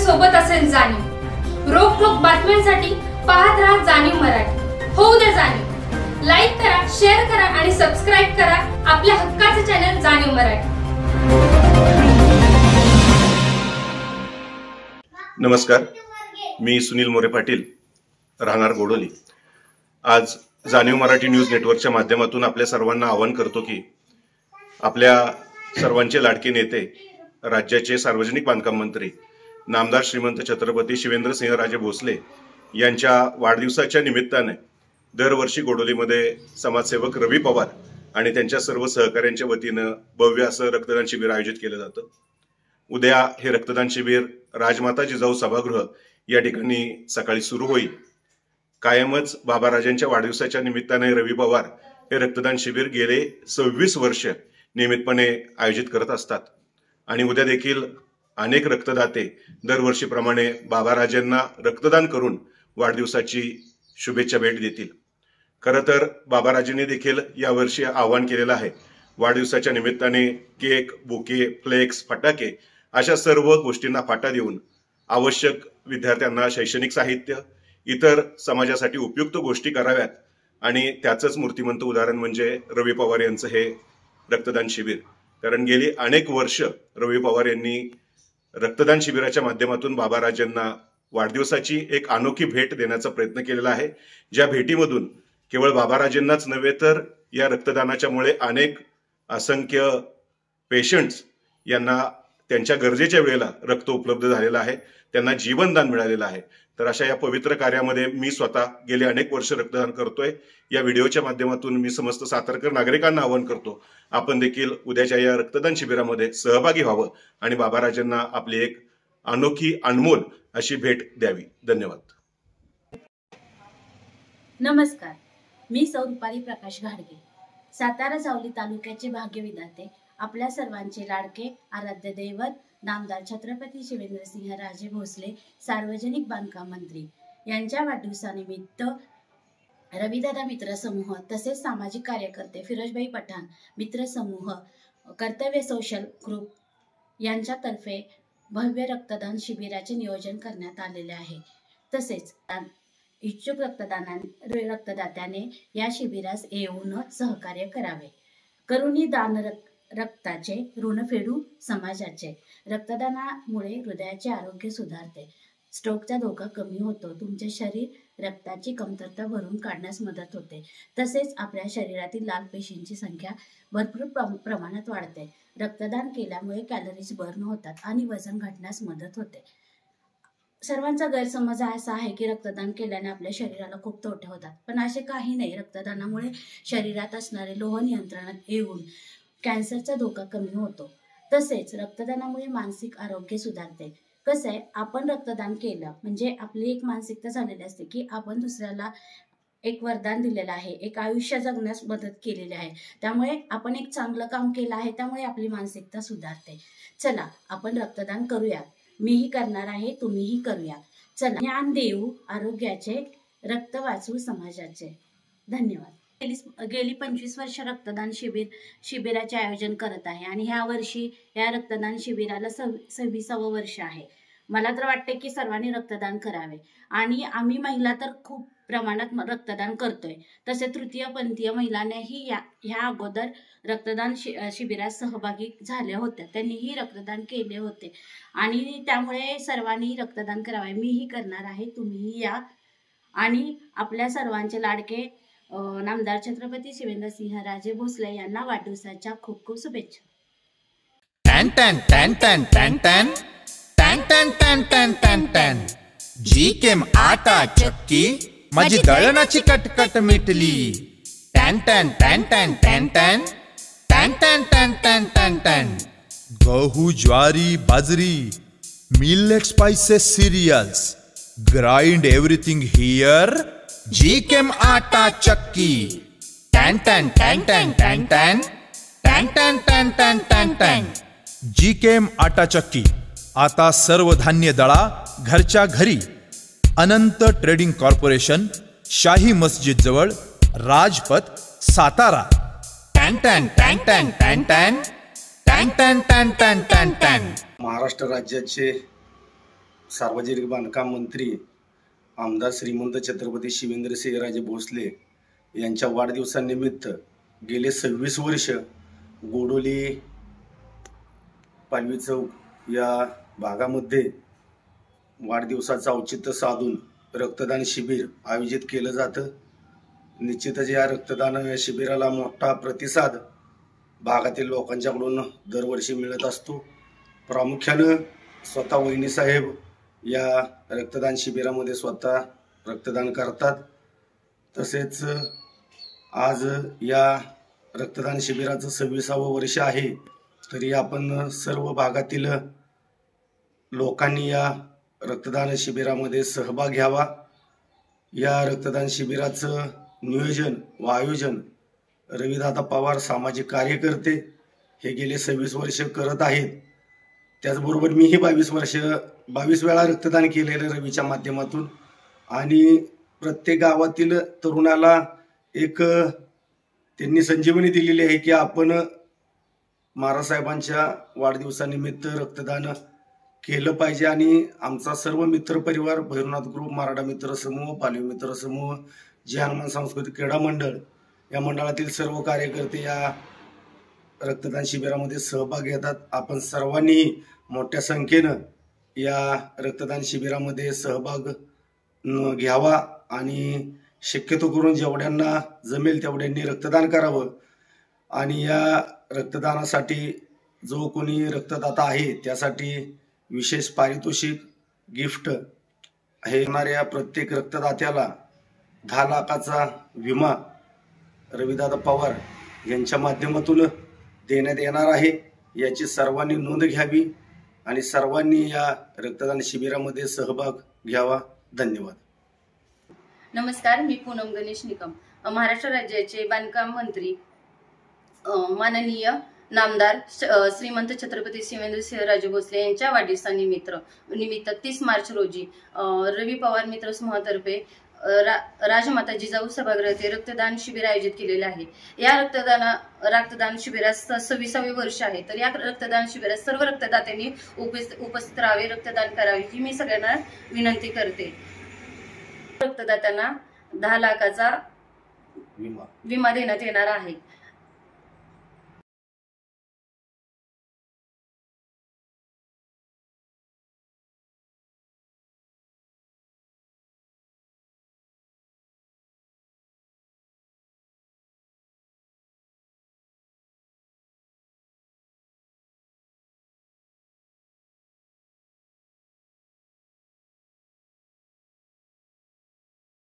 सोबत असेल जाणीव। रोखोक बातम्यांसाठी पाहत राहा जाणीव मराठी। होऊ दे जाणीव। लाईक करा, शेअर करा आणि सबस्क्राइब करा आपल्या हक्काचे चॅनल जाणीव मराठी। नमस्कार, मी सुनील मोरे पाटील, राहणार गोडोली। आज जाणीव मराठी न्यूज नेटवर्कच्या माध्यमातून आपल्या सर्वांना आवाहन करतो की आपल्या सर्वांचे लाडके नेते, राज्याचे सार्वजनिक बांधकाम मंत्री नामदार श्रीमंत छत्रपती शिवेंद्रसिंहराजे भोसले यांच्या वाढदिवसाच्या निमित्ताने दरवर्षी गोडोलीमध्ये समाजसेवक रवी पवार आणि त्यांच्या सर्व सहकाऱ्यांच्या वतीनं भव्य असं रक्तदान शिबिर आयोजित केलं जातं। उद्या हे रक्तदान शिबिर राजमाता जिजाऊ सभागृह या ठिकाणी सकाळी सुरू होईल। कायमच बाबाराजांच्या वाढदिवसाच्या निमित्ताने रवी पवार हे रक्तदान शिबिर गेले 26 वर्ष नियमितपणे आयोजित करत असतात आणि उद्या देखील अनेक रक्तदाते दरवर्षीप्रमाणे बाबाराजांना रक्तदान करून वाढदिवसाची शुभेच्छा भेट देतील। खरं तर बाबाराजांनी देखील यावर्षी आवाहन केलेलं आहे, वाढदिवसाच्या निमित्ताने केक, बुके, फ्लेक्स, फटाके अशा सर्व गोष्टींना फाटा देऊन आवश्यक विद्यार्थ्यांना शैक्षणिक साहित्य, इतर समाजासाठी उपयुक्त गोष्टी कराव्यात आणि त्याचंच मूर्तिमंत उदाहरण म्हणजे रवी पवार यांचं हे रक्तदान शिबिर। कारण गेली अनेक वर्ष रवी पवार यांनी रक्तदान शिबिराच्या माध्यमातून बाबाराजांना वाढदिवसाची एक अनोखी भेट देण्याचा प्रयत्न केलेला आहे। ज्या भेटीमधून केवळ बाबाराजांनाच नव्हे तर या रक्तदानाच्यामुळे अनेक असंख्य पेशंट्स यांना त्यांच्या गरजेच्या वेळेला रक्त उपलब्ध झालेलं आहे, त्यांना जीवनदान मिळालेलं आहे। तर अशा या पवित्र कार्यामध्ये मी स्वतः गेले अनेक वर्ष रक्तदान करतोय। या व्हिडिओच्या माध्यमातून मी समस्त सातारकर नागरिकांना आवाहन करतो, आपण देखील उद्याच्या या रक्तदान शिबिरामध्ये सहभागी व्हावं आणि बाबाराजांना आपली एक अनोखी अनमोल अशी भेट द्यावी। धन्यवाद। नमस्कार, मी सौ रुपाली प्रकाश घाडगे, सातारा जावली तालुक्याचे भाग्यविधाते, आपल्या सर्वांचे लाडके आराध्य दैवत नामदार छत्रपती शिवेंद्रसिंहराजे भोसले सार्वजनिक बांधकाम मंत्री यांच्या वाढदिवसानिमित्त रविदादा मित्र समूह तसेच सामाजिक कार्यकर्ते फिरोजभाई पठाण मित्र समूह, कर्तव्य सोशल ग्रुप यांच्यातर्फे भव्य रक्तदान शिबिराचे नियोजन करण्यात आलेले आहे। तसेच इच्छुक रक्तदात्याने या शिबिरास येऊन सहकार्य करावे। करुणी दान रक्ताचे ऋण फेडू समाजाचे। रक्तदानामुळे हृदयाचे आरोग्य सुधारते, स्ट्रोकचा धोका कमी होतो, तुमचे शरीर रक्ताची कमतरता भरून काढण्यास मदत होते, तसेच आपल्या शरीरातील लाल पेशींची संख्या भरपूर प्रमाणात वाढते। रक्तदान केल्यामुळे कॅलरीज बर्न होतात आणि वजन घटण्यास मदत होते। सर्वांचा गैरसमज असा आहे की रक्तदान केल्याने आपल्या शरीराला खूप तोटे होतात, पण असे काही नाही। रक्तदानामुळे शरीरात असणारे लोह नियंत्रणात येऊन कॅन्सरचा धोका कमी होतो, तसेच रक्तदानामुळे मानसिक आरोग्य सुधारते। कसं आहे, आपण रक्तदान केलं म्हणजे आपली एक मानसिकता झालेली असते की आपण दुसऱ्याला एक वरदान दिलेलं आहे, एक आयुष्य जगण्यास मदत केलेली आहे, त्यामुळे आपण एक चांगलं काम केलं आहे, त्यामुळे आपली मानसिकता सुधारते। चला आपण रक्तदान करूया, मीही करणार आहे, तुम्हीही करूया। चला, ज्ञान देऊ आरोग्याचे, रक्त वाचवू समाजाचे। धन्यवाद। गेली 25 वर्ष रक्तदान शिबिराचे आयोजन करत आहे आणि ह्या वर्षी या रक्तदान शिबिराला 26वे वर्ष आहे। मला तर वाटते की सर्वांनी रक्तदान करावे आणि आम्ही महिला तर खूप प्रमाणात रक्तदान करतोय, तसे तृतीयपंथीय महिलांनीही ह्या अगोदर रक्तदान शिबिरात सहभागी झाल्या होत्या, त्यांनीही रक्तदान केले होते आणि त्यामुळे सर्वांनी रक्तदान करावे। मीही करणार आहे, तुम्हीही या आणि आपल्या सर्वांचे लाडके नामदार छत्रपती शिवेंद्रसिंहराजे भोसले यांना वाढदिवसाच्या खूप खूप शुभेच्छा। टॅन टॅन टॅन टॅन टॅन टॅन टॅन टॅन टॅन टॅन टॅन टॅन जी केम आटा चक्की, माझी दळणाची कटकट मिटली। टॅन टॅन टॅन टॅन टॅन टॅन टॅन टॅन टॅन टॅन टॅन टॅन गहू, ज्वारी, बाजरी, millet, spices, cereals, grind everything here, जी केम आटा चक्की। टॅन टॅन टॅन टॅन टॅन टॅन टॅन टॅन टॅन टॅन टॅन टॅन जी केम आटा चक्की। आता सर्व धान्य दळा घरच्या घरी। अनंत ट्रेडिंग कॉर्पोरेशन, शाही मस्जिद जवळ, राजपथ, सातारा। टॅन टॅन टॅन टॅन टॅन टॅन टॅन टॅन टॅन टॅन टॅन टॅन महाराष्ट्र राज्याचे सार्वजनिक बांधकाम मंत्री आमदार श्रीमंत छत्रपती शिवेंद्रसिंहराजे भोसले यांच्या वाढदिवसानिमित्त गेले 26 वर्ष गोडोली पालवी चौक या भागामध्ये वाढदिवसाचं औचित्य साधून रक्तदान शिबिर आयोजित केलं जातं। निश्चितच या रक्तदान शिबिराला मोठा प्रतिसाद भागातील लोकांच्याकडून दरवर्षी मिळत असतो। प्रामुख्यानं स्वतः वहिनी साहेब या रक्तदान शिबिरामध्ये स्वतः रक्तदान करतात। तसेच आज या रक्तदान शिबिराचं 26वं वर्ष आहे, तरी आपण सर्व भागातील लोकांनी या रक्तदान शिबिरामध्ये सहभाग घ्यावा। या रक्तदान शिबिराचं नियोजन व आयोजन रविदादा पवार सामाजिक कार्यकर्ते हे गेले 26 वर्ष करत आहेत। त्याचबरोबर मीही 22 वेळा रक्तदान केलेलं रवीच्या माध्यमातून, आणि प्रत्येक गावातील तरुणाला एक त्यांनी संजीवनी दिलेली आहे की आपण महाराज साहेबांच्या वाढदिवसानिमित्त रक्तदान केलं पाहिजे। आणि आमचा सर्व मित्र परिवार, भैरवनाथ ग्रुप, मराठा मित्र समूह, पालवी मित्र समूह, जे हनुमान सांस्कृतिक क्रीडा मंडळ या मंडळातील सर्व कार्यकर्ते या रक्तदान शिबिरामध्ये सहभाग घेतात। आपण सर्वांनी मोठ्या संख्येनं या रक्तदान शिबिरामध्ये सहभाग घ्यावा आणि शक्यतो करून जेवढ्यांना जमेल तेवढ्यांनी रक्तदान करावं। आणि या रक्तदानासाठी जो कोणी रक्तदाता आहे त्यासाठी विशेष पारितोषिक गिफ्ट हे येणाऱ्या प्रत्येक रक्तदात्याला 10 लाखाचा विमा रविदादा पवार यांच्या माध्यमातून देण्यात येणार आहे। याची सर्वांनी नोंद घ्यावी आणि सर्वांनी या रक्तदान शिबिरामध्ये सहभाग घ्यावा। धन्यवाद। नमस्कार, मी पूनम गणेश निकम, महाराष्ट्र राज्याचे बांधकाम मंत्री माननीय नामदार श्रीमंत छत्रपती शिवेंद्रसिंहराजे भोसले यांच्या वाढदिवसानिमित्त 30 मार्च रोजी रवी पवार मित्र समूहातर्फे राजमाता जिजाऊ सभागृह येथे रक्तदान शिबिर आयोजित केलेले आहे। या रक्तदान शिबिरास 26वे वर्ष आहे। तर या रक्तदान शिबिरात सर्व रक्तदात्यांनी उपस्थित राहावे, रक्तदान करावे ही मी सगळ्यांना विनंती करते। रक्तदात्यांना 10 लाखाचा विमा देण्यात येणार आहे।